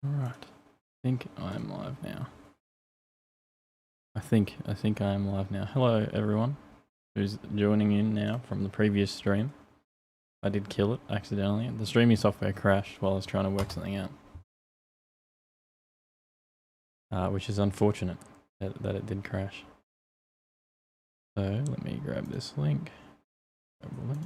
Alright. I think I'm live now. I think I am live now. Hello everyone who's joining in now from the previous stream. I did kill it accidentally. The streaming software crashed while I was trying to work something out. Which is unfortunate that it did crash. So let me grab this link. Grab the link.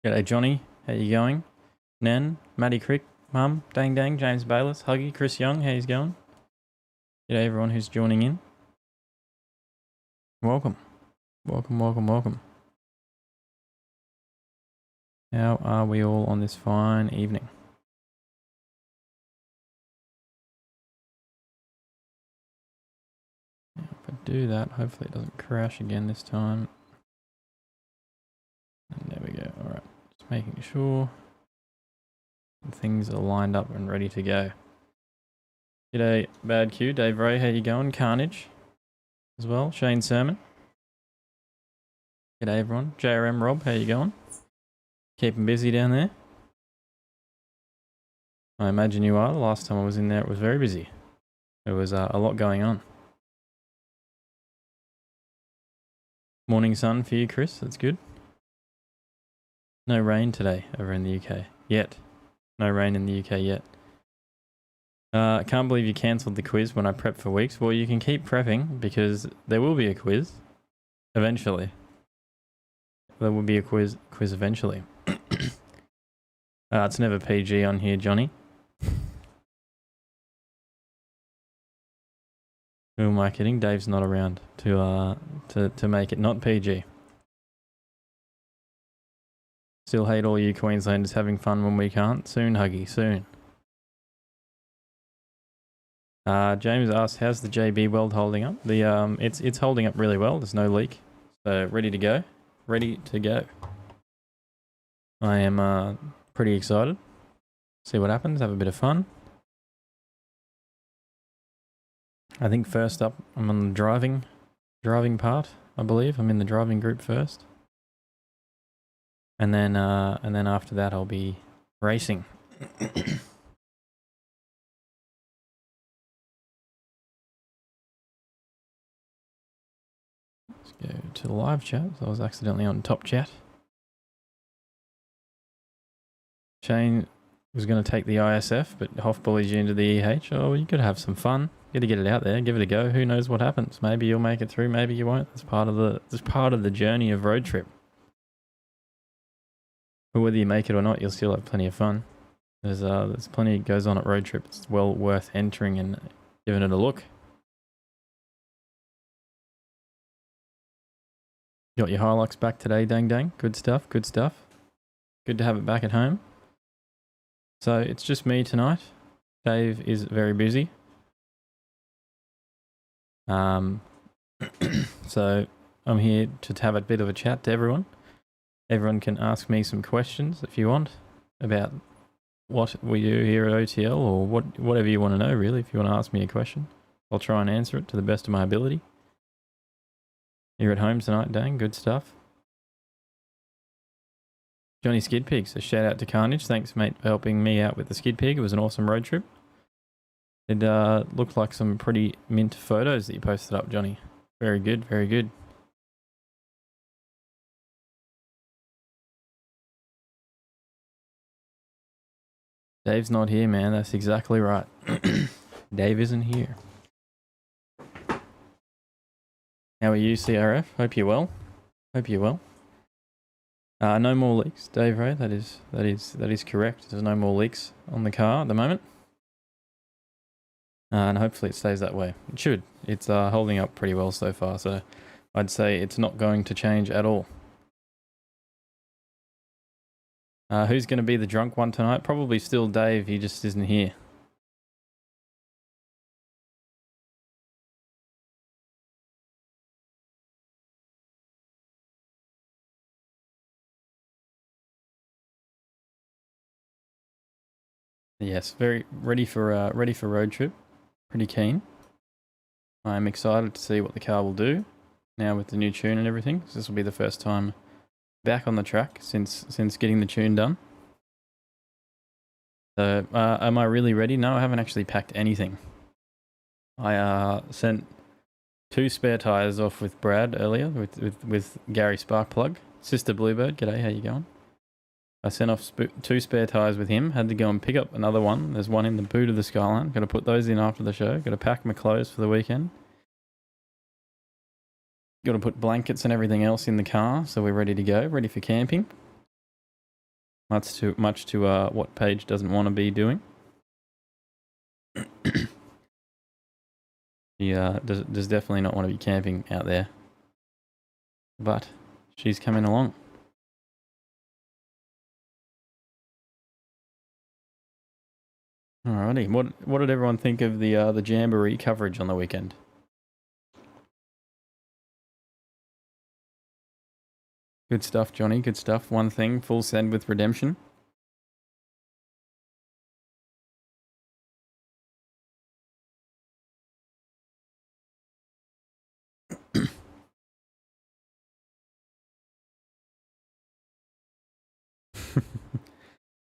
G'day Johnny, how you going? Nen, Matty Crick, Mum, Dang Dang, James Bayless, Huggy, Chris Young, how you going? G'day everyone who's joining in. Welcome. Welcome. How are we all on this fine evening? Now, if I do that, hopefully it doesn't crash again this time. And there we go. Alright, just making sure things are lined up and ready to go. G'day Bad Q, Dave Ray, how you going? Carnage as well, Shane Sermon. G'day everyone. JRM Rob, how you going? Keeping busy down there? I imagine you are. The last time I was in there it was very busy. There was a lot going on. Morning sun for you, Chris. That's good. No rain today over in the UK. Yet. No rain in the UK yet. I can't believe you cancelled the quiz when I prepped for weeks. Well, you can keep prepping because there will be a quiz eventually. There will be a quiz eventually. It's never PG on here, Johnny. Who am I kidding? Dave's not around to make it not PG. Still hate all you Queenslanders having fun when we can't. Soon, Huggy, soon. James asked, how's the JB weld holding up? The it's holding up really well. There's no leak. So ready to go. Ready to go. I am pretty excited. See what happens, have a bit of fun. I think first up I'm on the driving part, I believe. I'm in the driving group first. And then after that I'll be racing. Let's go to the live chat. So I was accidentally on top chat. Shane was going to take the ISF, but Hoff bullied you into the EH. Oh, you could have some fun. You got to get it out there, give it a go. Who knows what happens? Maybe you'll make it through, maybe you won't. That's part of the journey of road trip. But whether you make it or not, you'll still have plenty of fun. There's plenty that goes on at road trip. It's well worth entering and giving it a look. Got your Hilux back today, Dang Dang. Good stuff, good stuff. Good to have it back at home. So it's just me tonight. Dave is very busy. So I'm here to have a bit of a chat to everyone. Everyone can ask me some questions if you want about what we do here at OTL or whatever you want to know, really. If you want to ask me a question, I'll try and answer it to the best of my ability. You're at home tonight, Dang. Good stuff. Johnny Skid Pig, so shout out to Carnage. Thanks, mate, for helping me out with the Skid Pig. It was an awesome road trip. It looked like some pretty mint photos that you posted up, Johnny. Very good, very good. Dave's not here, man. That's exactly right. Dave isn't here. How are you, CRF? Hope you're well. Hope you're well. No more leaks, Dave Ray. That is correct. There's no more leaks on the car at the moment. And hopefully it stays that way. It should. It's holding up pretty well so far, so I'd say it's not going to change at all. Who's going to be the drunk one tonight? Probably still Dave, he just isn't here. Yes, very ready for road trip. Pretty keen. I'm excited to see what the car will do now with the new tune and everything. So this will be the first time back on the track since getting the tune done. So, am I really ready? No, I haven't actually packed anything. I sent 2 spare tyres off with Brad earlier with Gary Sparkplug. Sister Bluebird, g'day, how you going? I sent off 2 spare tyres with him. Had to go and pick up another one. There's one in the boot of the Skyline. Got to put those in after the show. Got to pack my clothes for the weekend. Got to put blankets and everything else in the car, so we're ready to go, ready for camping. Much to what Paige doesn't want to be doing. She does definitely not want to be camping out there, but she's coming along. Alrighty, what did everyone think of the Jamboree coverage on the weekend? Good stuff, Johnny. Good stuff. One thing, full send with redemption.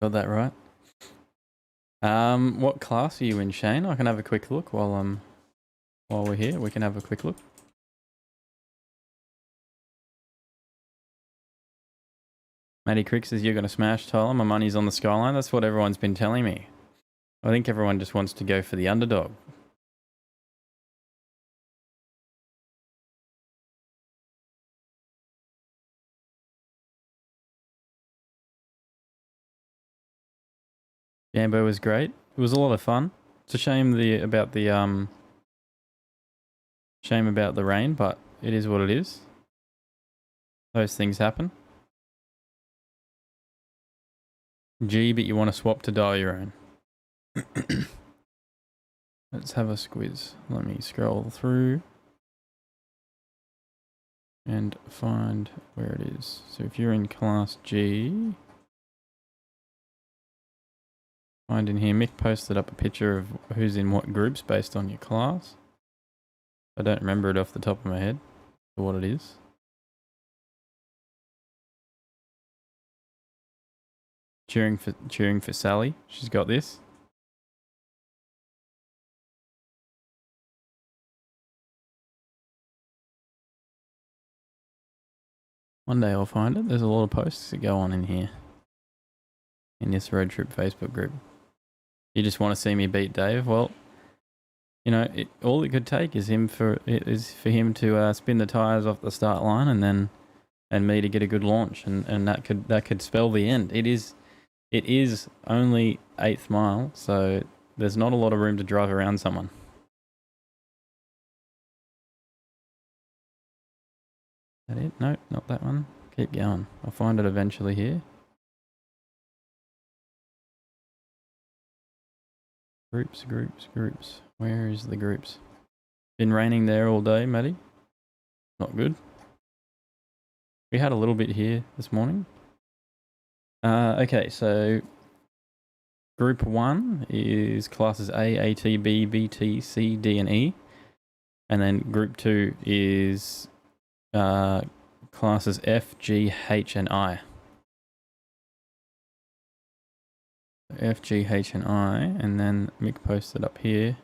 Got that right. What class are you in, Shane? I can have a quick look while we're here. We can have a quick look. Matty Crick says you're going to smash, Tyler. My money's on the Skyline. That's what everyone's been telling me. I think everyone just wants to go for the underdog. Jambo was great. It was a lot of fun. It's a shame about the rain, but it is what it is. Those things happen. Gee, but you want to swap to dial your own. Let's have a squiz. Let me scroll through and find where it is. So if you're in class G, find in here, Mick posted up a picture of who's in what groups based on your class. I don't remember it off the top of my head for what it is. Cheering for Sally. She's got this. One day I'll find it. There's a lot of posts that go on in here. In this road trip Facebook group. You just want to see me beat Dave? Well, you know, all it could take is for him to spin the tires off the start line and me to get a good launch, and that could spell the end. It is only 8th mile, so there's not a lot of room to drive around someone. Is that it? No, not that one. Keep going. I'll find it eventually here. Groups. Where is the groups? Been raining there all day, Matty. Not good. We had a little bit here this morning. Okay, so Group 1 is classes A, AT, B, BT, C, D, and E. And then Group 2 is classes F, G, H, and I. F, G, H, and I, and then Mick posted up here.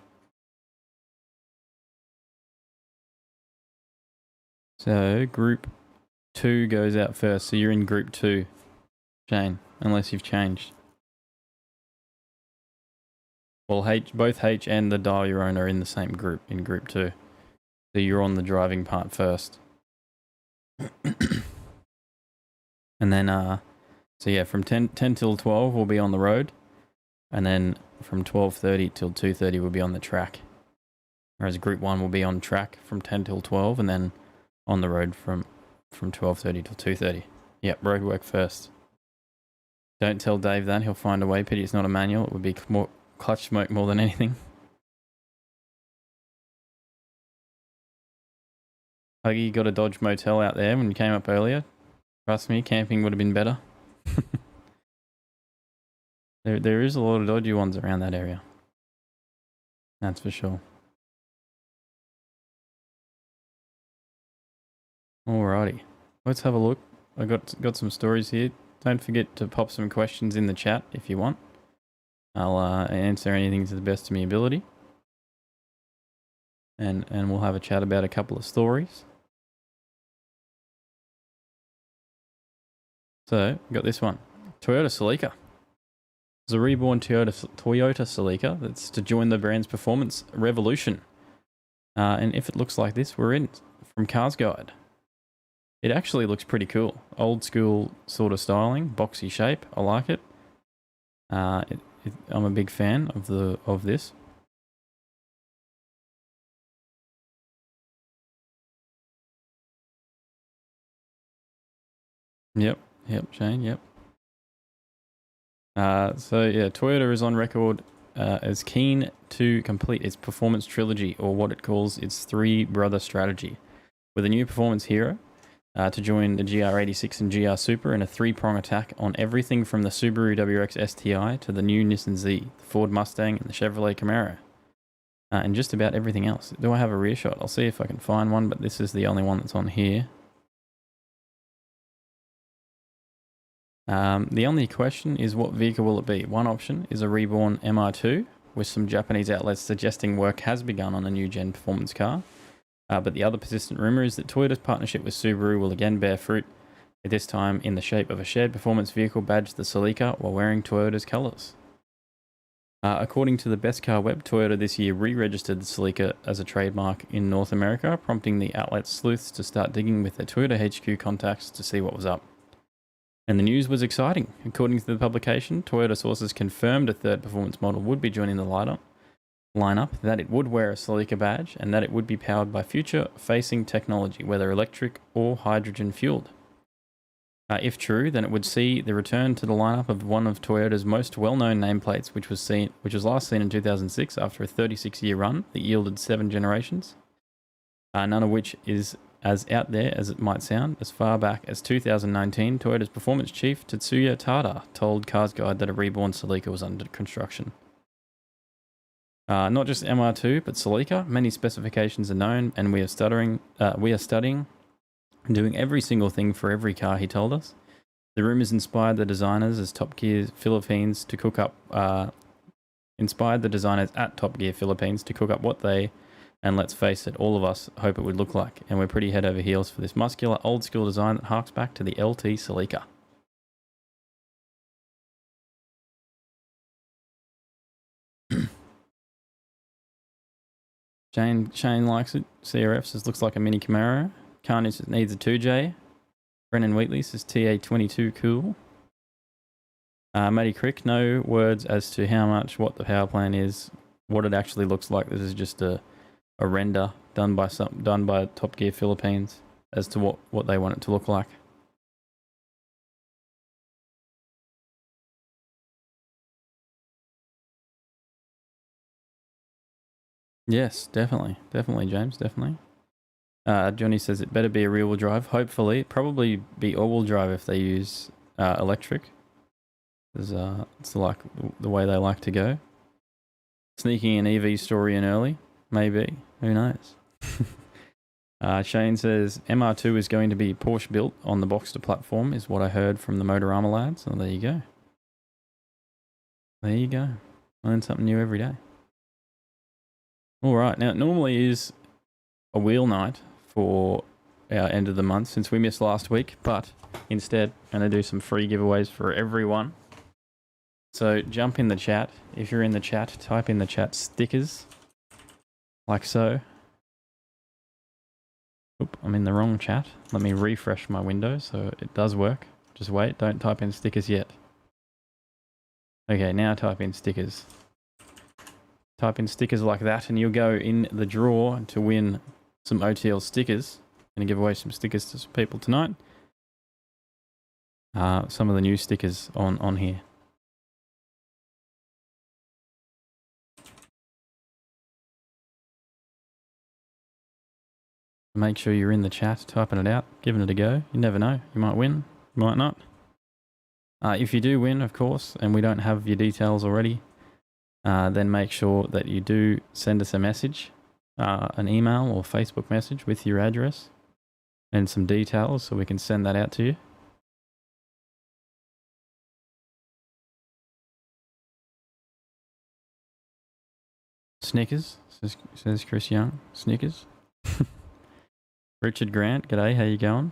So Group 2 goes out first, so you're in Group 2, Shane, unless you've changed. Well, both H and the dial your own are in the same group, in Group 2. So you're on the driving part first. And then, so yeah, from 10 till 12 we'll be on the road. And then from 12:30 till 2:30 we'll be on the track. Whereas Group 1 will be on track from 10 till 12 and then on the road from 12:30 till 2:30. Yep, road work first. Don't tell Dave that, he'll find a way. Pity it's not a manual, it would be more clutch smoke more than anything. Huggy got a Dodge Motel out there when you came up earlier. Trust me, camping would have been better. There is a lot of dodgy ones around that area. That's for sure. Alrighty, let's have a look. I got some stories here. Don't forget to pop some questions in the chat if you want. I'll answer anything to the best of my ability. And we'll have a chat about a couple of stories. So, got this one. Toyota Celica. There's a reborn Toyota Celica that's to join the brand's performance revolution. And if it looks like this, we're in from Cars Guide. It actually looks pretty cool. Old school sort of styling, boxy shape. I like it. I'm a big fan of this. Yep, Shane, yep. So yeah, Toyota is on record as keen to complete its performance trilogy, or what it calls its three-brother strategy, with a new performance hero to join the GR86 and GR Super in a three-prong attack on everything from the Subaru WRX STI to the new Nissan Z, the Ford Mustang and the Chevrolet Camaro, and just about everything else. Do I have a rear shot? I'll see if I can find one, but this is the only one that's on here. The only question is, what vehicle will it be? One option is a reborn MR2, with some Japanese outlets suggesting work has begun on a new gen performance car. But the other persistent rumour is that Toyota's partnership with Subaru will again bear fruit, this time in the shape of a shared performance vehicle badged the Celica while wearing Toyota's colours. According to the Best Car Web, Toyota this year re-registered the Celica as a trademark in North America, prompting the outlet sleuths to start digging with their Toyota HQ contacts to see what was up. And the news was exciting. According to the publication, Toyota sources confirmed a third performance model would be joining the lineup, that it would wear a Celica badge, and that it would be powered by future-facing technology, whether electric or hydrogen-fueled. If true, then it would see the return to the lineup of one of Toyota's most well-known nameplates, which was last seen in 2006 after a 36-year run that yielded 7 generations, none of which is as out there as it might sound. As far back as 2019, Toyota's performance chief Tetsuya Tada told Cars Guide that a reborn Celica was under construction. Not just MR2, but Celica. Many specifications are known, and we are studying, doing every single thing for every car, he told us. The rumors inspired the designers at Top Gear Philippines to cook up what they, and let's face it, all of us hope it would look like. And we're pretty head over heels for this muscular, old school design that harks back to the LT Celica. Shane likes it. CRF says looks like a mini Camaro. Carnage needs a 2J. Brennan Wheatley says TA22 cool. Matty Crick, no words as to how much, what the power plant is, what it actually looks like. This is just a render done by Top Gear Philippines as to what they want it to look like. Yes, definitely, James, definitely. Johnny says it better be a rear-wheel drive. Hopefully, probably be all-wheel drive if they use electric. It's like the way they like to go. Sneaking an EV story in early, maybe. Who knows? Shane says MR2 is going to be Porsche built on the Boxster platform, is what I heard from the Motorama lads. So there you go. There you go. Learn something new every day. All right. Now, it normally is a wheel night for our end of the month since we missed last week, but instead, I'm going to do some free giveaways for everyone. So jump in the chat. If you're in the chat, type in the chat stickers, like so. Oop, I'm in the wrong chat. Let me refresh my window so it does work. Just wait, don't type in stickers yet. Okay, now type in stickers. Type in stickers like that and you'll go in the draw to win some OTL stickers. I'm going to give away some stickers to some people tonight. Some of the new stickers on here. Make sure you're in the chat, typing it out, giving it a go. You never know. You might win, you might not. If you do win, of course, and we don't have your details already, then make sure that you do send us a message, an email or Facebook message with your address, and some details so we can send that out to you. Snickers, says Chris Young. Snickers. Richard Grant, g'day, how you going?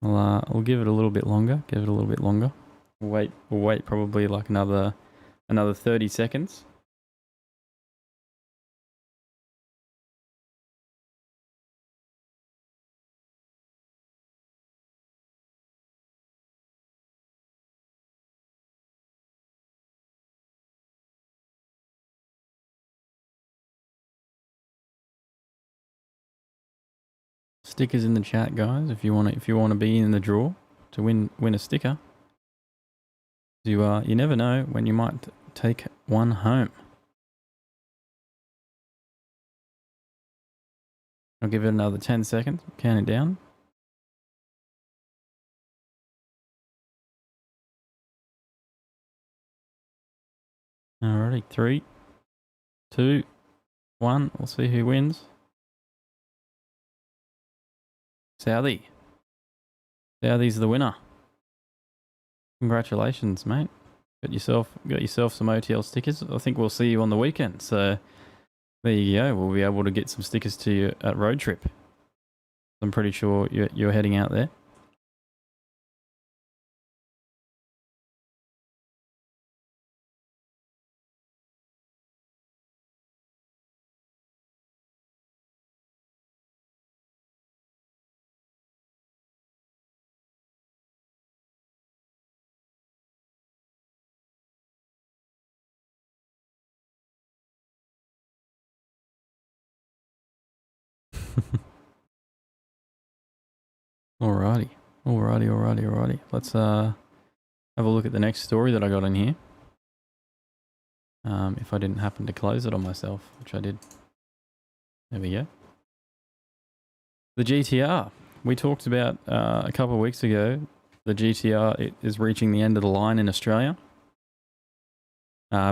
We'll give it a little bit longer. We'll wait probably like another 30 seconds. Stickers in the chat, guys. If you want to be in the draw to win a sticker, you never know when you might take one home. I'll give it another 10 seconds. Count it down. Alrighty, 3, 2, 1. We'll see who wins. Southie's the winner. Congratulations, mate. Got yourself some OTL stickers. I think we'll see you on the weekend. So there you go. We'll be able to get some stickers to you at Road Trip. I'm pretty sure you're heading out there. Alrighty. Let's have a look at the next story that I got in here. If I didn't happen to close it on myself, which I did. There we go. The GTR. We talked about a couple of weeks ago. The GTR is reaching the end of the line in Australia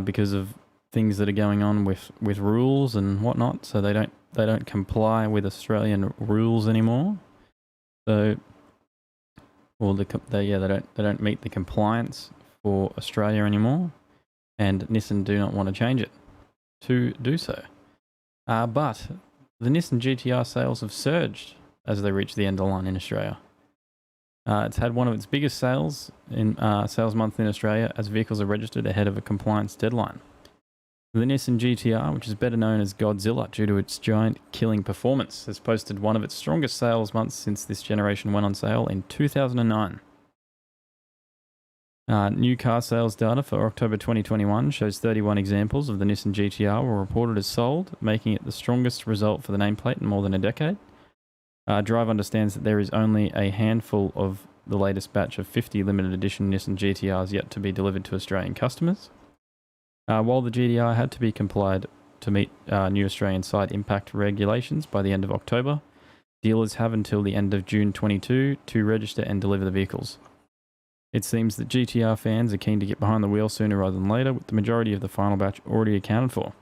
because of things that are going on with rules and whatnot. So they don't comply with Australian rules anymore. So, they don't meet the compliance for Australia anymore, and Nissan do not want to change it to do so. But the Nissan GTR sales have surged as they reach the end of the line in Australia. It's had one of its biggest sales month in Australia as vehicles are registered ahead of a compliance deadline. The Nissan GTR, which is better known as Godzilla due to its giant killing performance, has posted one of its strongest sales months since this generation went on sale in 2009. New car sales data for October 2021 shows 31 examples of the Nissan GTR were reported as sold, making it the strongest result for the nameplate in more than a decade. Drive understands that there is only a handful of the latest batch of 50 limited edition Nissan GTRs yet to be delivered to Australian customers. While the GTR had to be complied to meet new Australian side impact regulations by the end of October, dealers have until the end of June 22 to register and deliver the vehicles. It seems that GTR fans are keen to get behind the wheel sooner rather than later, with the majority of the final batch already accounted for.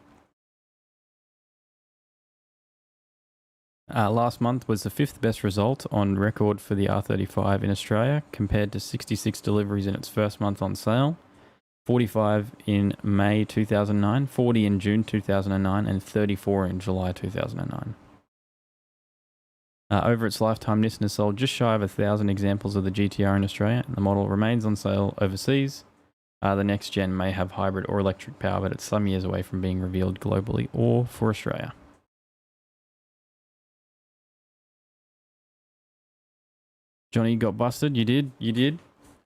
Last month was the 5th best result on record for the R35 in Australia, compared to 66 deliveries in its first month on sale. 45 in May 2009, 40 in June 2009, and 34 in July 2009. Over its lifetime, Nissan has sold just shy of 1,000 examples of the GTR in Australia, and the model remains on sale overseas. The next gen may have hybrid or electric power, but it's some years away from being revealed globally or for Australia. Johnny got busted. You did.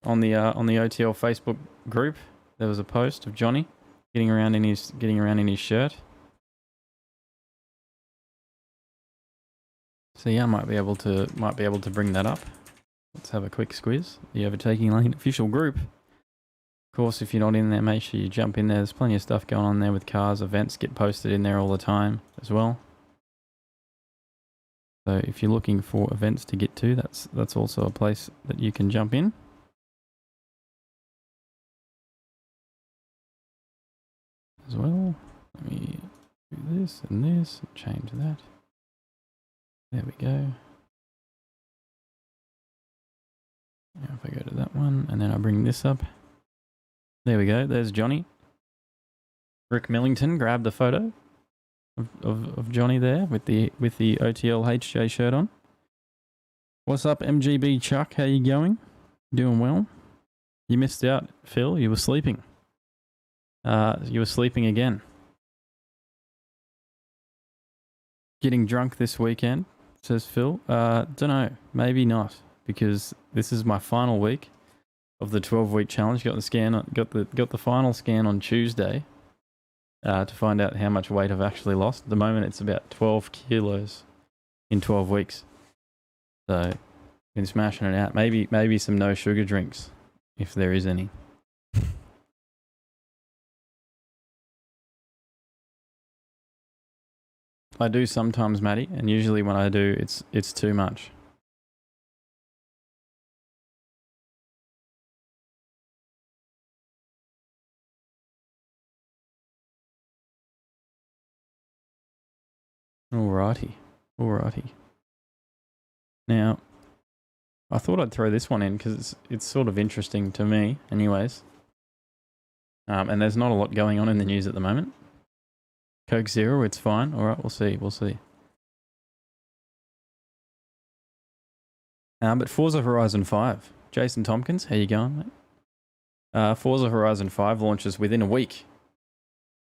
On the OTL Facebook group, there was a post of Johnny getting around in his shirt. So yeah, I might be able to bring that up. Let's have a quick squiz. The Overtaking Lane official group. Of course, if you're not in there, make sure you jump in there. There's plenty of stuff going on there with cars. Events get posted in there all the time as well. So if you're looking for events to get to, that's also a place that you can jump in. As well. Let me do this and this and change that. There we go. Now if I go to that one and then I bring this up. There we go. There's Johnny. Rick Millington grabbed the photo of Johnny there with the OTL HJ shirt on. What's up, MGB Chuck? How you going? Doing well? You missed out, Phil. You were sleeping. You were sleeping again. Getting drunk this weekend, says Phil. Don't know. Maybe not, because this is my final week of the 12-week challenge. Got the final scan on Tuesday to find out how much weight I've actually lost. At the moment, it's about 12 kilos in 12 weeks. So, been smashing it out. Maybe some no sugar drinks, if there is any. I do sometimes, Matty, and usually when I do, it's too much. Alrighty. Now, I thought I'd throw this one in because it's sort of interesting to me, anyways. And there's not a lot going on in the news at the moment. Coke Zero, it's fine. All right, we'll see. But Forza Horizon 5. Jason Tompkins, how you going, mate? Forza Horizon 5 launches within a week.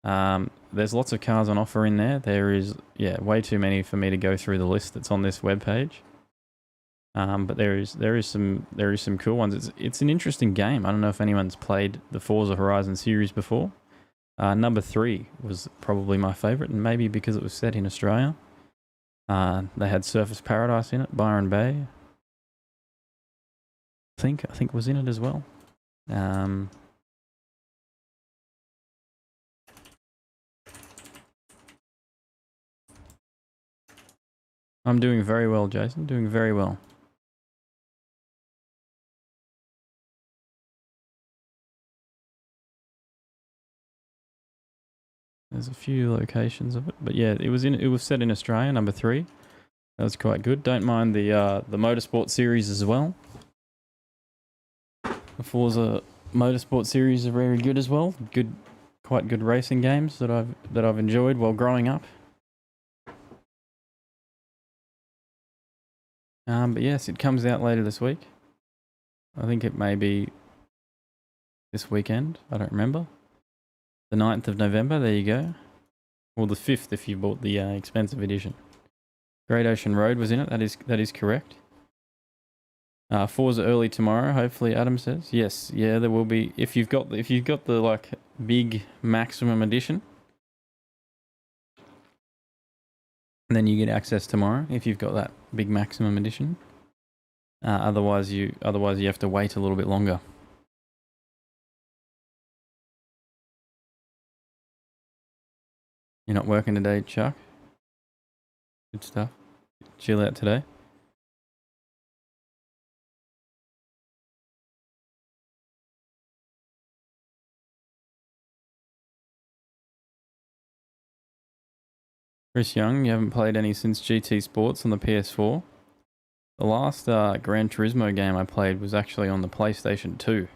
There's lots of cars on offer in there. There is, way too many for me to go through the list that's on this webpage. But there is some cool ones. It's an interesting game. I don't know if anyone's played the Forza Horizon series before. Number 3 was probably my favourite, and maybe because it was set in Australia. They had Surface Paradise in it, Byron Bay. I think was in it as well. I'm doing very well, Jason. Doing very well. There's a few locations of it, but yeah, it was set in Australia, number 3. That was quite good. Don't mind the Motorsport series as well. The Forza Motorsport series are very good as well. Quite good racing games that I've enjoyed while growing up. But yes, it comes out later this week. I think it may be this weekend. I don't remember. The 9th of November, there you go. Or the 5th if you bought the expensive edition. Great Ocean Road was in it, that is correct. Forza early tomorrow, hopefully, Adam says. Yes, yeah, there will be. If you've got the like big maximum edition, then you get access tomorrow if you've got that big maximum edition. Otherwise you have to wait a little bit longer. You're not working today, Chuck? Good stuff. Chill out today. Chris Young, you haven't played any since GT Sports on the PS4. The last Gran Turismo game I played was actually on the PlayStation 2.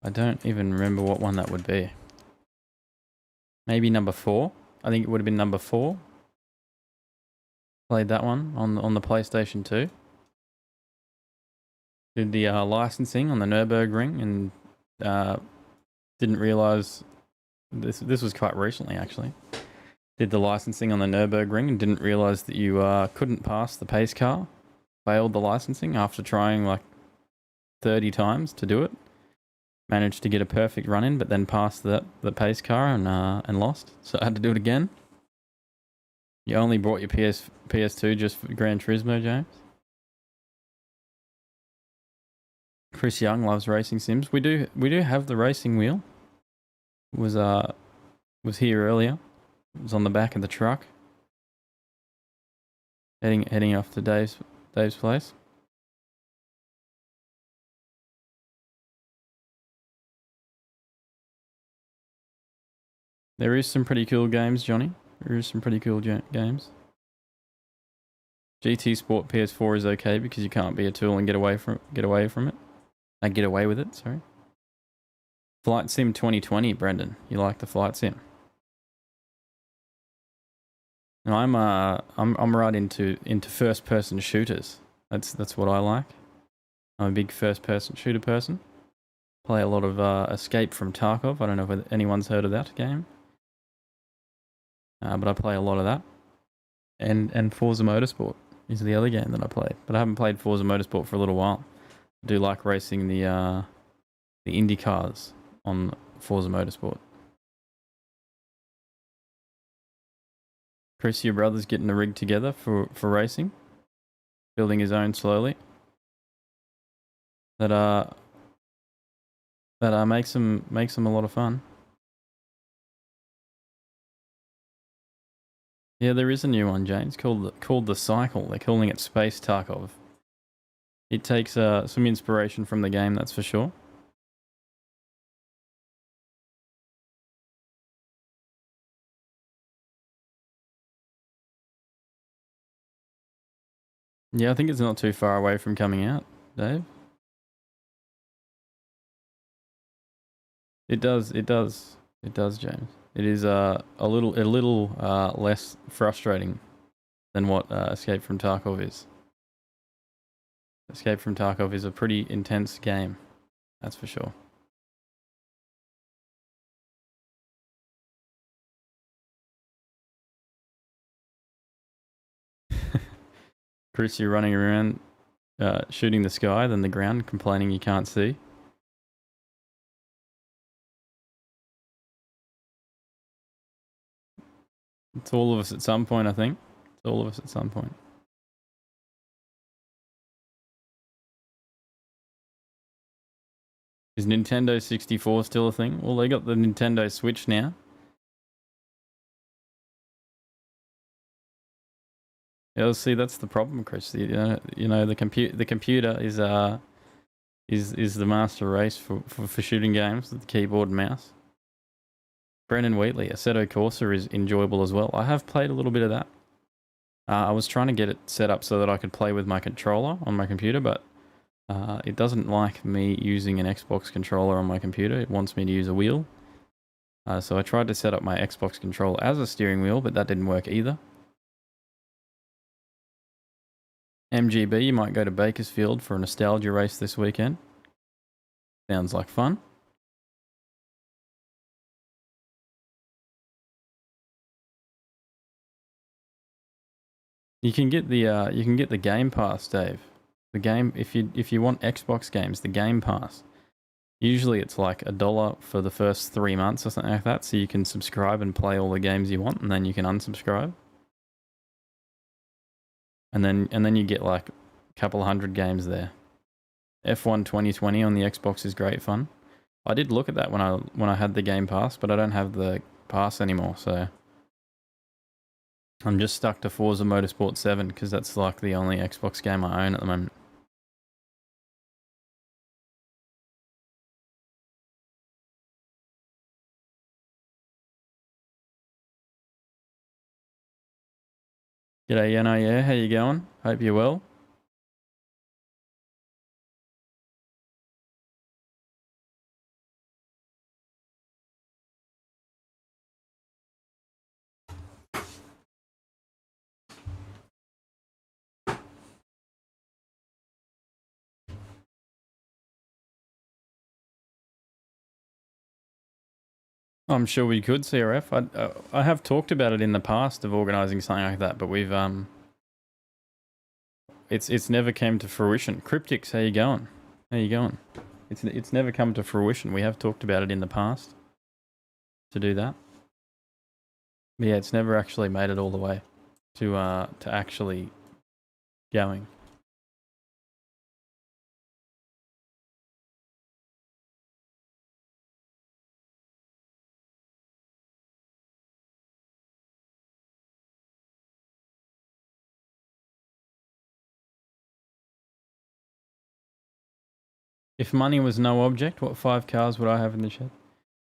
I don't even remember what one that would be. Maybe number 4. I think it would have been number 4. Played that one on the PlayStation 2. Did the licensing on the Nürburgring and didn't realise this was quite recently actually. Did the licensing on the Nürburgring and didn't realise that you couldn't pass the pace car. Failed the licensing after trying like 30 times to do it. Managed to get a perfect run in, but then passed the pace car and lost. So I had to do it again. You only brought your PS2 just for Gran Turismo, James? Chris Young loves racing sims. We do have the racing wheel. It was here earlier. It was on the back of the truck. Heading off to Dave's place. There is some pretty cool games, Johnny. There is some pretty cool games. GT Sport PS4 is okay because you can't be a tool and get away from it. Get away with it, sorry. Flight Sim 2020, Brendan. You like the Flight Sim? And I'm right into first person shooters. That's what I like. I'm a big first person shooter person. Play a lot of Escape from Tarkov. I don't know if anyone's heard of that game. But I play a lot of that. And Forza Motorsport is the other game that I play. But I haven't played Forza Motorsport for a little while. I do like racing the Indy cars on Forza Motorsport. Chris, your brother's getting a rig together for racing. Building his own slowly. That makes them a lot of fun. Yeah, there is a new one, James, called the Cycle. They're calling it Space Tarkov. It takes some inspiration from the game, that's for sure. Yeah, I think it's not too far away from coming out, Dave. It does, James. It is a little less frustrating than what Escape from Tarkov is. Escape from Tarkov is a pretty intense game, that's for sure. Chris, you're running around shooting the sky, then the ground, complaining you can't see. It's all of us at some point, I think. It's all of us at some point. Is Nintendo 64 still a thing? Well, they got the Nintendo Switch now. Yeah, see, that's the problem, Chris. You know, the computer is the master race for shooting games with the keyboard and mouse. Brendan Wheatley, Assetto Corsa is enjoyable as well. I have played a little bit of that. I was trying to get it set up so that I could play with my controller on my computer, but it doesn't like me using an Xbox controller on my computer. It wants me to use a wheel. So I tried to set up my Xbox controller as a steering wheel, but that didn't work either. MGB, you might go to Bakersfield for a nostalgia race this weekend. Sounds like fun. You can get the Game Pass, Dave. The game, if you want Xbox games, the Game Pass. Usually it's like $1 for the first 3 months or something like that, so you can subscribe and play all the games you want, and then you can unsubscribe. And then you get like a couple hundred games there. F1 2020 on the Xbox is great fun. I did look at that when I had the Game Pass, but I don't have the pass anymore, so I'm just stuck to Forza Motorsport 7 because that's like the only Xbox game I own at the moment. G'day, Yano. Yeah, how you going? Hope you're well. I'm sure we could, CRF. I have talked about it in the past of organising something like that, but we've it's never came to fruition. Cryptics, how you going? How you going? It's never come to fruition. We have talked about it in the past to do that. But yeah, it's never actually made it all the way to actually going. If money was no object, what 5 cars would I have in the shed?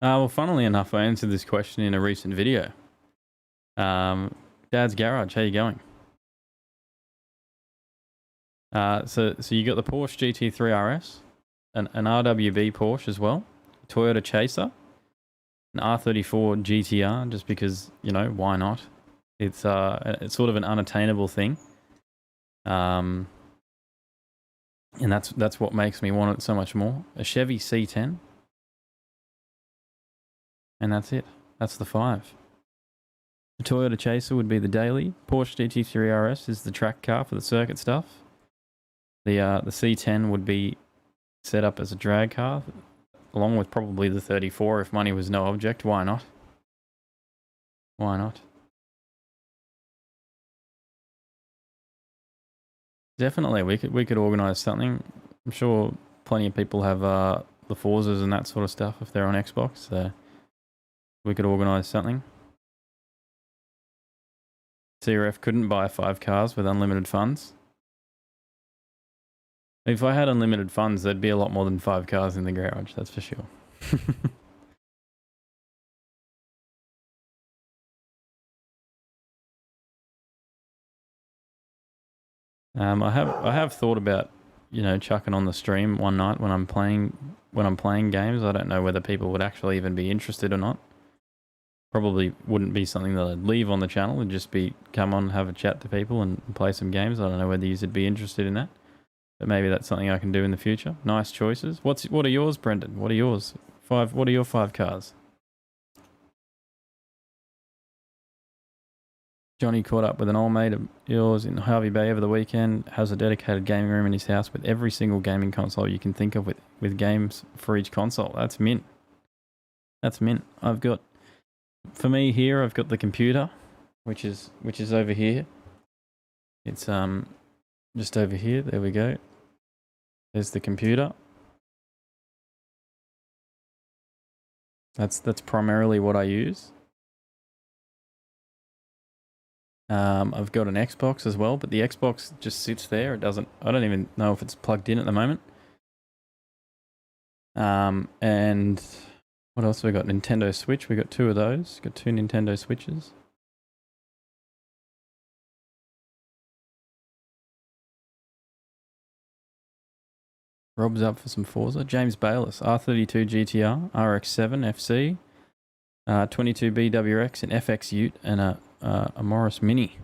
Well, funnily enough, I answered this question in a recent video. Dad's Garage, how you going? So you got the Porsche GT3 RS, an RWB Porsche as well, Toyota Chaser, an R34 GTR, just because, you know, why not? It's sort of an unattainable thing. And that's what makes me want it so much more. A Chevy C10. And that's it. That's the 5. The Toyota Chaser would be the daily. Porsche GT3 RS is the track car for the circuit stuff. The C10 would be set up as a drag car, along with probably the 34 if money was no object. Why not? Why not? Definitely, we could organise something. I'm sure plenty of people have the Forzas and that sort of stuff if they're on Xbox. So we could organise something. CRF couldn't buy 5 cars with unlimited funds. If I had unlimited funds, there'd be a lot more than 5 cars in the garage, that's for sure. I have thought about, you know, chucking on the stream one night when I'm playing games. I don't know whether people would actually even be interested or not. Probably wouldn't be something that I'd leave on the channel. It'd just be come on, have a chat to people and play some games. I don't know whether you'd be interested in that. But maybe that's something I can do in the future. Nice choices. What are yours, Brendan? What are yours? What are your 5 cars? Johnny caught up with an old mate of yours in Harvey Bay over the weekend. Has a dedicated gaming room in his house with every single gaming console you can think of, with games for each console. That's mint. That's mint. For me here, I've got the computer, which is over here. It's just over here. There we go. There's the computer. That's primarily what I use. I've got an Xbox as well, but the Xbox just sits there. I don't even know if it's plugged in at the moment. And what else have we got? Nintendo Switch. We got 2 of those. Got 2 Nintendo Switches. Rob's up for some Forza. James Bayless, R32 GTR, RX7 FC, 22 BWX, an FX Ute, and a Morris Mini.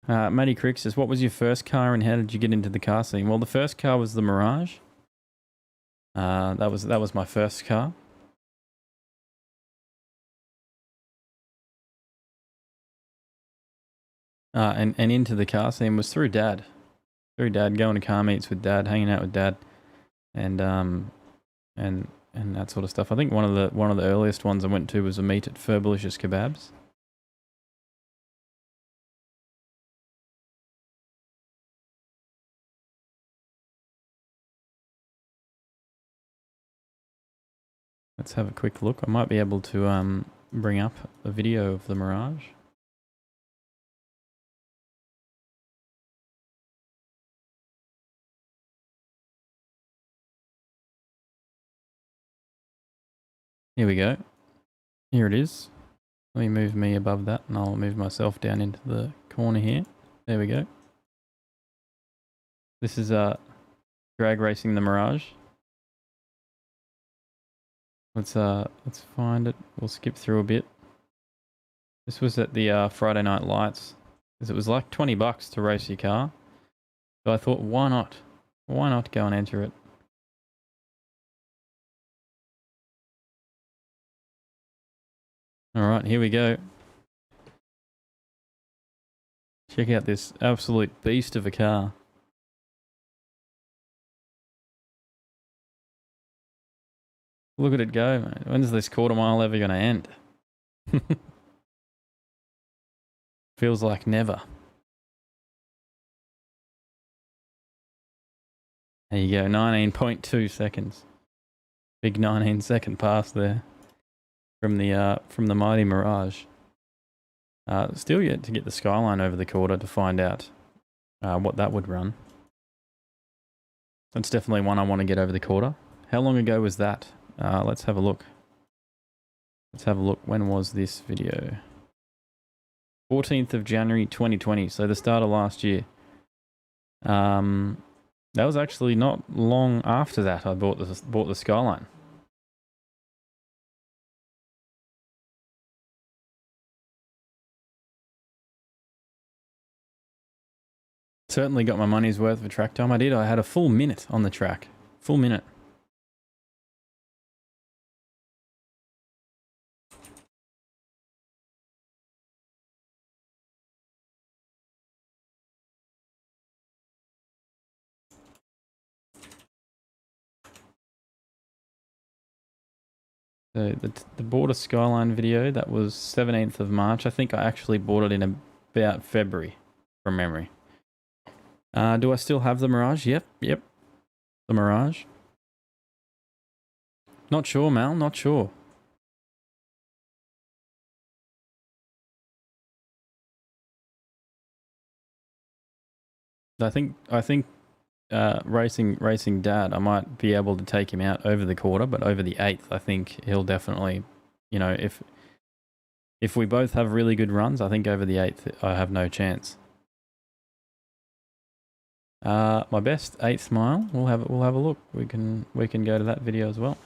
Matty Crick says, what was your first car and how did you get into the car scene? Well, the first car was the Mirage. That was my first car. And into the car scene was through Dad. Going to car meets with Dad, hanging out with Dad, and that sort of stuff. I think one of the earliest ones I went to was a meet at Furbalicious Kebabs. Let's have a quick look. I might be able to bring up a video of the Mirage. Here we go. Here it is. Let me move me above that and I'll move myself down into the corner here. There we go. This is drag racing the Mirage. Let's find it. We'll skip through a bit. This was at the Friday Night Lights, because it was like $20 to race your car. So I thought, why not? Why not go and enter it? All right, here we go. Check out this absolute beast of a car. Look at it go, mate. When's this quarter mile ever going to end? Feels like never. There you go, 19.2 seconds. Big 19-second pass there from the mighty Mirage. Still yet to get the Skyline over the quarter to find out what that would run. That's definitely one I want to get over the quarter. How long ago was that? Let's have a look. Let's have a look. When was this video? 14th of January 2020, so the start of last year. That was actually not long after that I bought the Skyline. Certainly got my money's worth of track time. I did. I had a full minute on the track. Full minute. So the Border Skyline video, that was 17th of March. I think I actually bought it in about February, from memory. Do I still have the Mirage? Yep. The Mirage. Not sure, Mal. Not sure. I think racing dad, I might be able to take him out over the quarter, but over the 8th, I think he'll definitely, you know, if we both have really good runs, I think over the 8th I have no chance. My best 8th mile, we'll have a look. We can go to that video as well.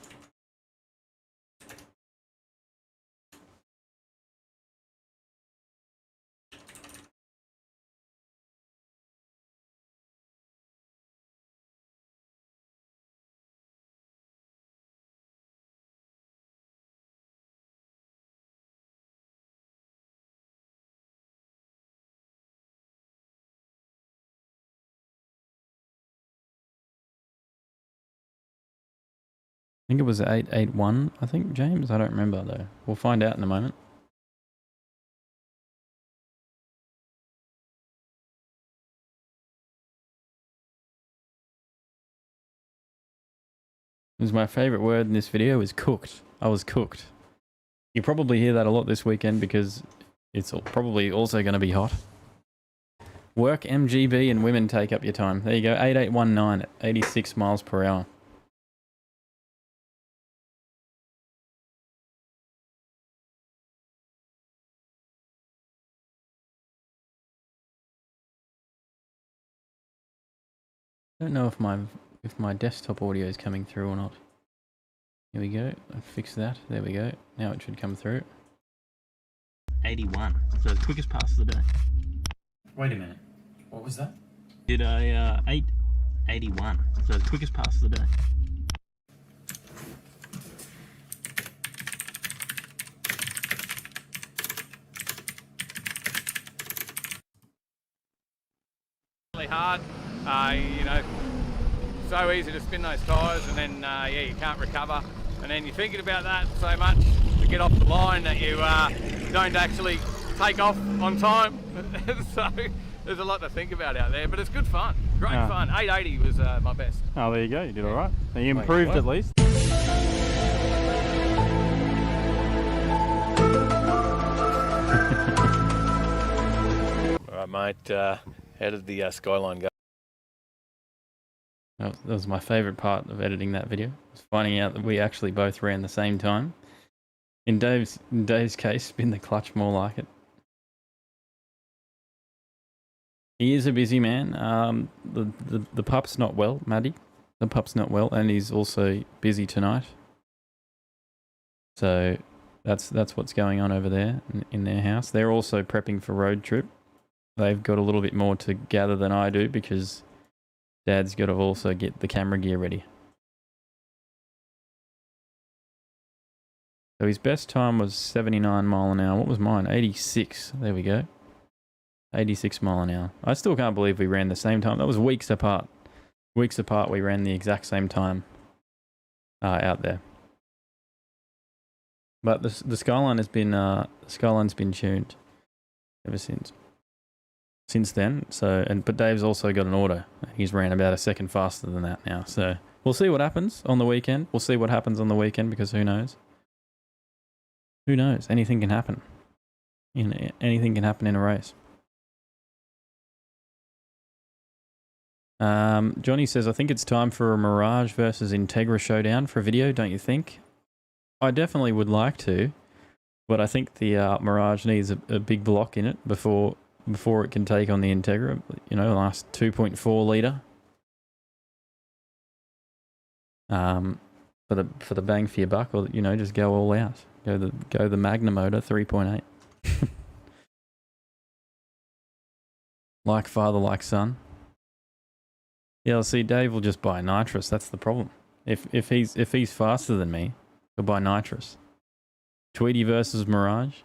I think it was 881, I think, James. I don't remember, though. We'll find out in a moment. It was my favourite word in this video is cooked. I was cooked. You probably hear that a lot this weekend because it's probably also going to be hot. Work MGB and women take up your time. There you go, 8819 at 86 miles per hour. I don't know if my desktop audio is coming through or not. Here we go. I fixed that. There we go. Now it should come through. 81. So the quickest pass of the day. Wait a minute. What was that? Did a 881. So the quickest pass of the day. Really hard, you know, so easy to spin those tyres, and then yeah, you can't recover, and then you're thinking about that so much to get off the line that you don't actually take off on time. So there's a lot to think about out there, but it's good fun, great fun. 880 was my best. Oh, there you go, you did all right. You improved at least. All right, mate, how did the Skyline go? That was my favourite part of editing that video, was finding out that we actually both ran the same time. In Dave's case, spin the clutch more like it. He is a busy man. The pup's not well, Maddie. The pup's not well, and he's also busy tonight. So that's what's going on over there in their house. They're also prepping for road trip. They've got a little bit more to gather than I do because Dad's got to also get the camera gear ready. So his best time was 79 mile an hour. What was mine? 86. There we go. 86 mile an hour. I still can't believe we ran the same time. That was weeks apart. Weeks apart we ran the exact same time out there. But the Skyline has been Skyline's been tuned ever since then. So but Dave's also got an auto. He's ran about a second faster than that now. So we'll see what happens on the weekend. We'll see what happens on the weekend because who knows? Who knows? Anything can happen. Anything can happen in a race. Johnny says, I think it's time for a Mirage versus Integra Showdown for a video, don't you think? I definitely would like to, but I think the Mirage needs a big block in it before it can take on the Integra. You know, last 2.4 litre. For the bang for your buck, or you know, just go all out. Go the Magna motor 3.8. Like father, like son. Yeah, see, Dave will just buy nitrous. That's the problem. If he's faster than me, he'll buy nitrous. Tweedy versus Mirage,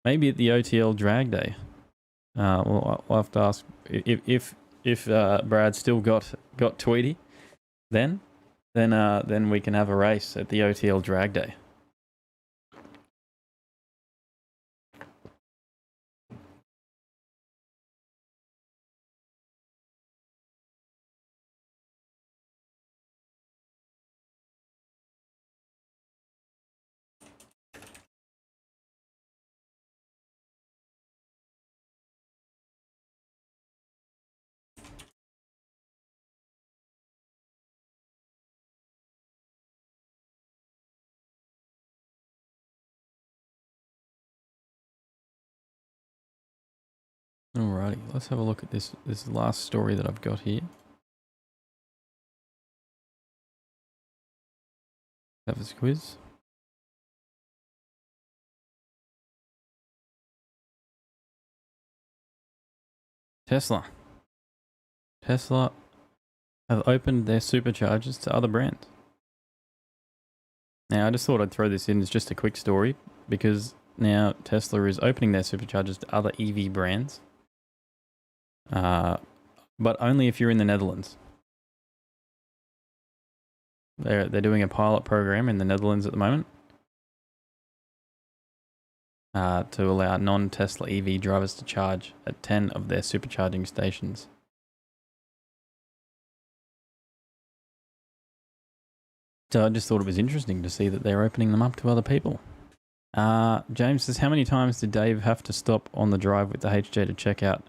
maybe at the OTL drag day. We'll have to ask if Brad still got Tweedy, then we can have a race at the OTL drag day. Alrighty, let's have a look at this last story that I've got here. Have this quiz. Tesla have opened their superchargers to other brands. Now, I just thought I'd throw this in as just a quick story because now Tesla is opening their superchargers to other EV brands. But only if you're in the Netherlands. They're doing a pilot program in the Netherlands at the moment to allow non-Tesla EV drivers to charge at 10 of their supercharging stations. So I just thought it was interesting to see that they're opening them up to other people. James says, how many times did Dave have to stop on the drive with the HJ to check out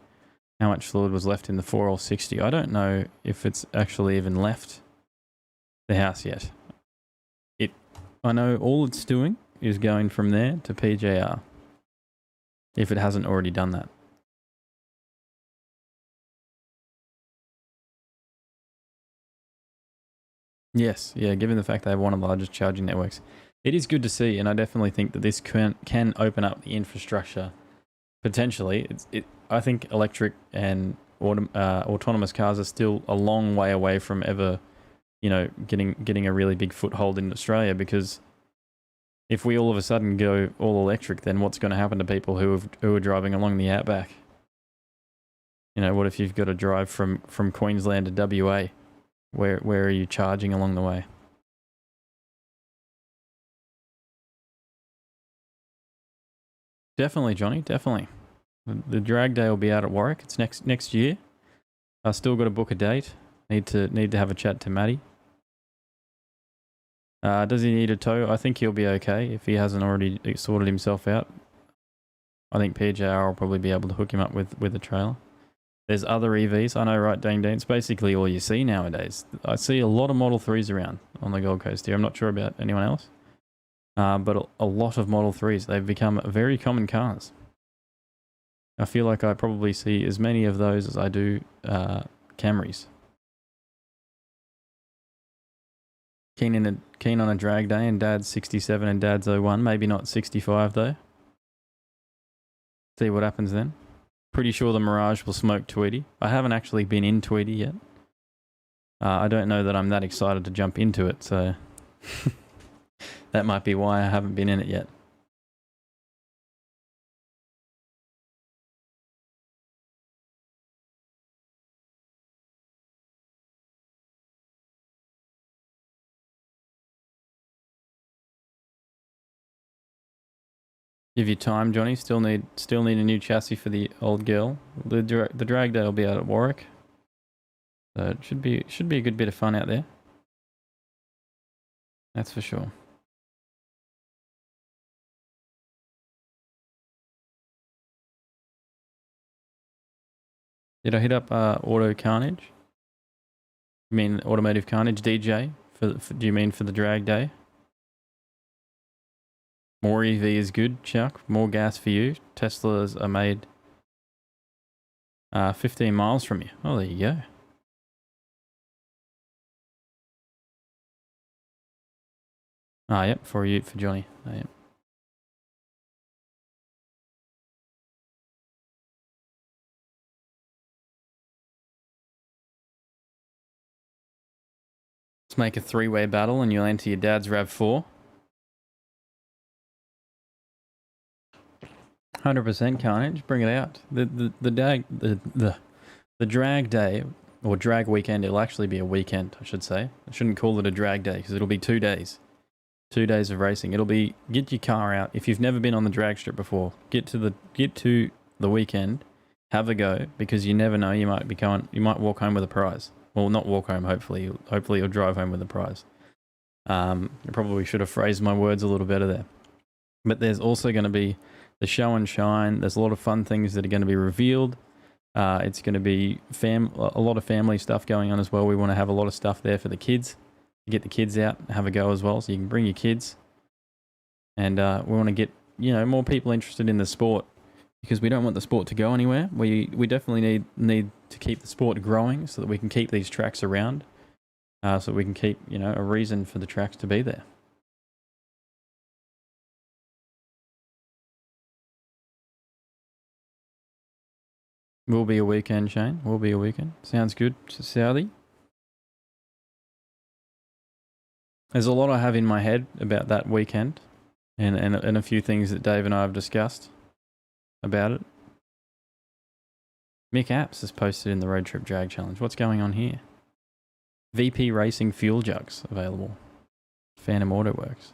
how much fluid was left in the 4L60? I don't know if it's actually even left the house yet. I know all it's doing is going from there to PJR, if it hasn't already done that. Yes, yeah, given the fact they have one of the largest charging networks. It is good to see, and I definitely think that this can open up the infrastructure potentially. I think electric and autonomous cars are still a long way away from ever, you know, getting a really big foothold in Australia, because if we all of a sudden go all electric, then what's going to happen to people who are driving along the outback? You know, what if you've got to drive from Queensland to WA? Where are you charging along the way? Definitely, Johnny, definitely. The drag day will be out at Warwick. It's next year. I still got to book a date. Need to have a chat to Matty. Does he need a tow? I think he'll be okay if he hasn't already sorted himself out. I think PJR will probably be able to hook him up with a trailer. There's other EVs. I know, right, Dane? It's basically all you see nowadays. I see a lot of Model 3s around on the Gold Coast here. I'm not sure about anyone else. But a lot of Model 3s. They've become very common cars. I feel like I probably see as many of those as I do Camrys. Keen on a drag day, and Dad's 67 and Dad's 01. Maybe not 65 though. See what happens then. Pretty sure the Mirage will smoke Tweedy. I haven't actually been in Tweedy yet. I don't know that I'm that excited to jump into it, so that might be why I haven't been in it yet. Give you time, Johnny. Still need a new chassis for the old girl. The drag day will be out at Warwick, so it should be a good bit of fun out there. That's for sure. Did I hit up Auto Carnage? You mean Automotive Carnage DJ? Do you mean for the drag day? More EV is good, Chuck. More gas for you. Teslas are made 15 miles from you. Oh, there you go. Ah, yep, for you, for Johnny. Ah, yep. Let's make a 3-way battle and you'll enter your dad's RAV4. 100% Carnage, bring it out. The drag day, or drag weekend, it'll actually be a weekend, I should say. I shouldn't call it a drag day because it'll be 2 days. 2 days of racing. It'll be, get your car out. If you've never been on the drag strip before, get to the weekend, have a go, because you never know, you might walk home with a prize. Well, not walk home, hopefully you'll drive home with a prize. I probably should have phrased my words a little better there. But there's also going to be the show and shine. There's a lot of fun things that are going to be revealed. It's going to be a lot of family stuff going on as well. We want to have a lot of stuff there for the kids. Get the kids out and have a go as well, so you can bring your kids. And we want to get more people interested in the sport, because we don't want the sport to go anywhere. We definitely need to keep the sport growing so that we can keep these tracks around, so we can keep a reason for the tracks to be there. Will be a weekend, Shane. Will be a weekend. Sounds good. Saudi. There's a lot I have in my head about that weekend, and a few things that Dave and I have discussed about it. Mick Apps has posted in the Road Trip Drag Challenge. What's going on here? VP Racing fuel jugs available. Phantom Auto Works.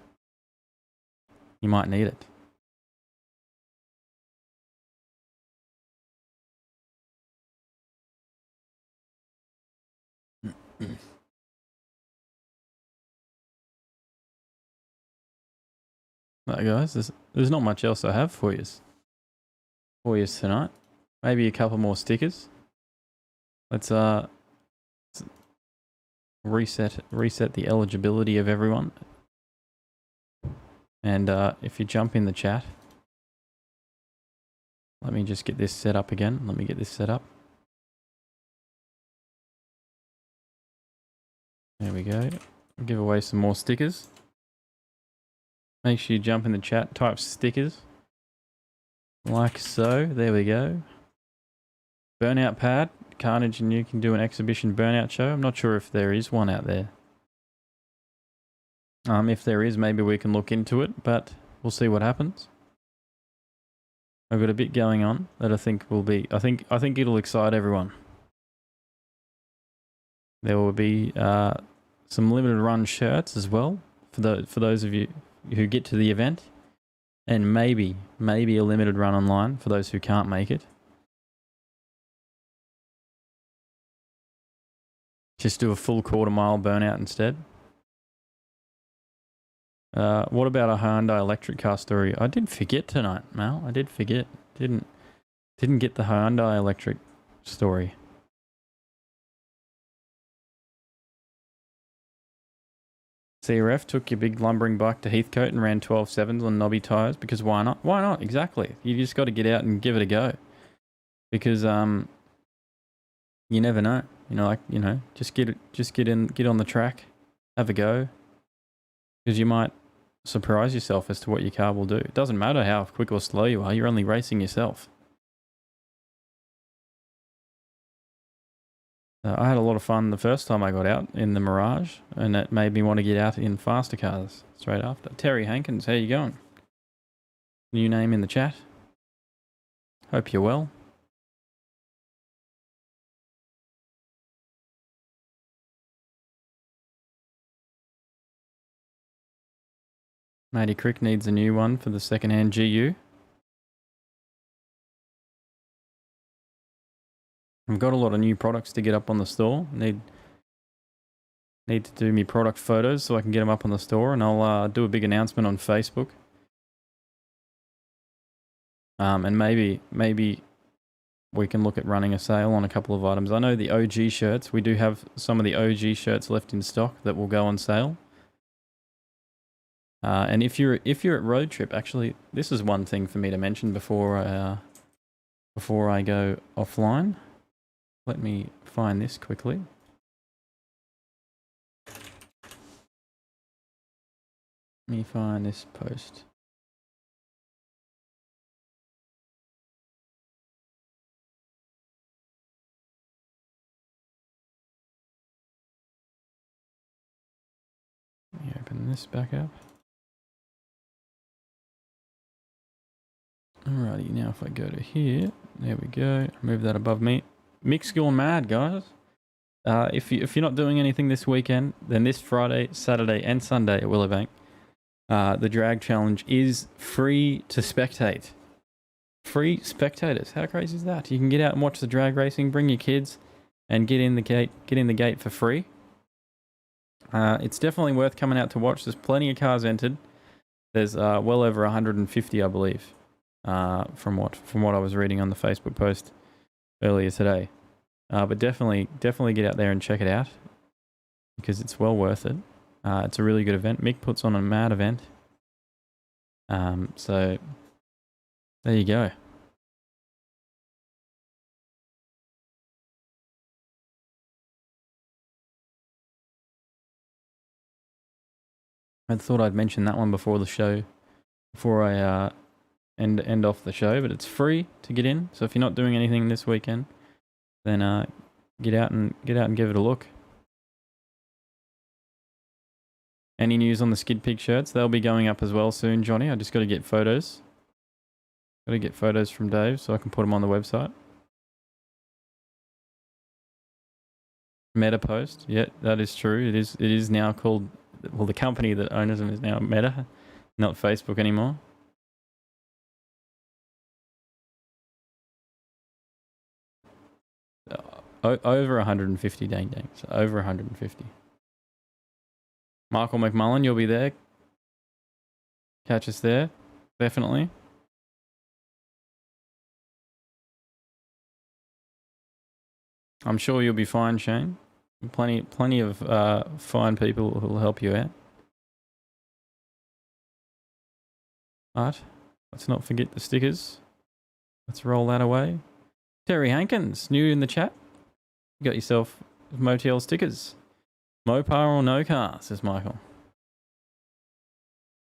You might need it. Right, guys, there's not much else I have for you tonight. Maybe a couple more stickers. Let's reset the eligibility of everyone. And if you jump in the chat, let me just get this set up again. Let me get this set up. There we go. I'll give away some more stickers. Make sure you jump in the chat, type stickers. Like so. There we go. Burnout pad. Carnage and you can do an exhibition burnout show. I'm not sure if there is one out there. If there is, maybe we can look into it, but we'll see what happens. I've got a bit going on that I think will be... I think it'll excite everyone. There will be some limited run shirts as well for those of you who get to the event, and maybe a limited run online for those who can't make it. Just do a full quarter-mile burnout instead. What about a Hyundai electric car story? I did forget tonight, Mal. I did forget. Didn't get the Hyundai electric story. CRF took your big lumbering bike to Heathcote and ran 12.7s on knobby tyres, because why not? Why not? Exactly. You just got to get out and give it a go, because you never know. Just get on the track, have a go, because you might surprise yourself as to what your car will do. It doesn't matter how quick or slow you are. You're only racing yourself. I had a lot of fun the first time I got out in the Mirage, and it made me want to get out in faster cars straight after. Terry Hankins, how you going? New name in the chat. Hope you're well. Matty Crick needs a new one for the second-hand GU. I've got a lot of new products to get up on the store. Need to do me product photos so I can get them up on the store, and I'll do a big announcement on Facebook. And maybe we can look at running a sale on a couple of items. I know the OG shirts, we do have some of the OG shirts left in stock that will go on sale. And if you're at road trip, actually, this is one thing for me to mention before I go offline. Let me find this quickly. Let me find this post. Let me open this back up. Alrighty, now if I go to here, there we go. Move that above me. Mick's gone mad, guys. If you're not doing anything this weekend, then this Friday, Saturday, and Sunday at Willowbank, the drag challenge is free to spectate. Free spectators. How crazy is that? You can get out and watch the drag racing, bring your kids, and get in the gate for free. It's definitely worth coming out to watch. There's plenty of cars entered. There's well over 150, I believe, from what I was reading on the Facebook post earlier today. But definitely get out there and check it out because it's well worth it. It's a really good event. Mick puts on a mad event. So there you go. I thought I'd mention that one before the show, before I end off the show, but it's free to get in. So if you're not doing anything this weekend, then get out and give it a look. Any news on the Skid Pig shirts? They'll be going up as well soon, Johnny. I just got to get photos. Got to get photos from Dave so I can put them on the website. Meta post. Yeah, that is true. It is now called, well, the company that owns them is now Meta, not Facebook anymore. Over 150, dang. So over 150. Michael McMullen, you'll be there. Catch us there, definitely. I'm sure you'll be fine, Shane. Plenty of fine people who will help you out. But let's not forget the stickers. Let's roll that away. Terry Hankins, new in the chat. You got yourself Motel stickers. Mopar or no car, says Michael.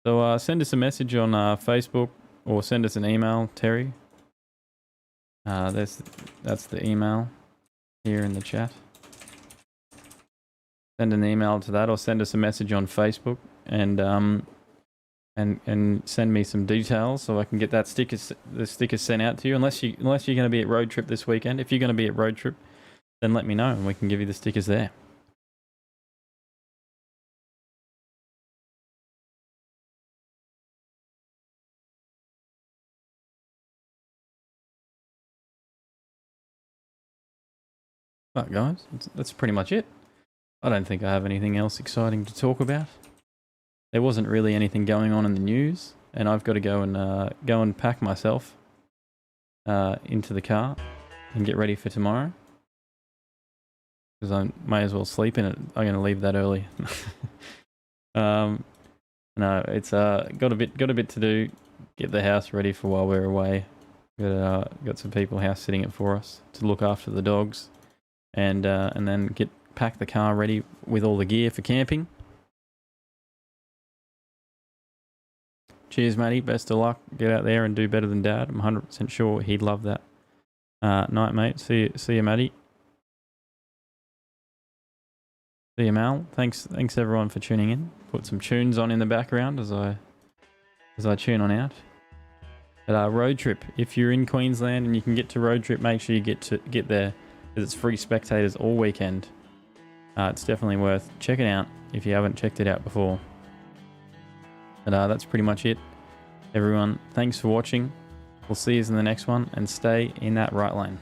So send us a message on Facebook or send us an email, Terry. That's the email here in the chat. Send an email to that or send us a message on Facebook and send me some details so I can get the stickers sent out to you. Unless you're going to be at road trip this weekend. If you're going to be at road trip, then let me know and we can give you the stickers there. But guys, that's pretty much it. I don't think I have anything else exciting to talk about. There wasn't really anything going on in the news, and I've got to go and pack myself into the car and get ready for tomorrow because I may as well sleep in it. I'm going to leave that early. No, it's got a bit to do. Get the house ready for while we're away. Got some people house sitting it for us to look after the dogs, and then pack the car ready with all the gear for camping. Cheers, matey. Best of luck. Get out there and do better than Dad. I'm 100% sure he'd love that. Night, mate. See you, matey. See you, Mal. Thanks everyone for tuning in. Put some tunes on in the background as I tune on out. But road trip. If you're in Queensland and you can get to road trip, make sure you get there because it's free spectators all weekend. It's definitely worth checking out if you haven't checked it out before. But that's pretty much it. Everyone, thanks for watching. We'll see you in the next one and stay in that right lane.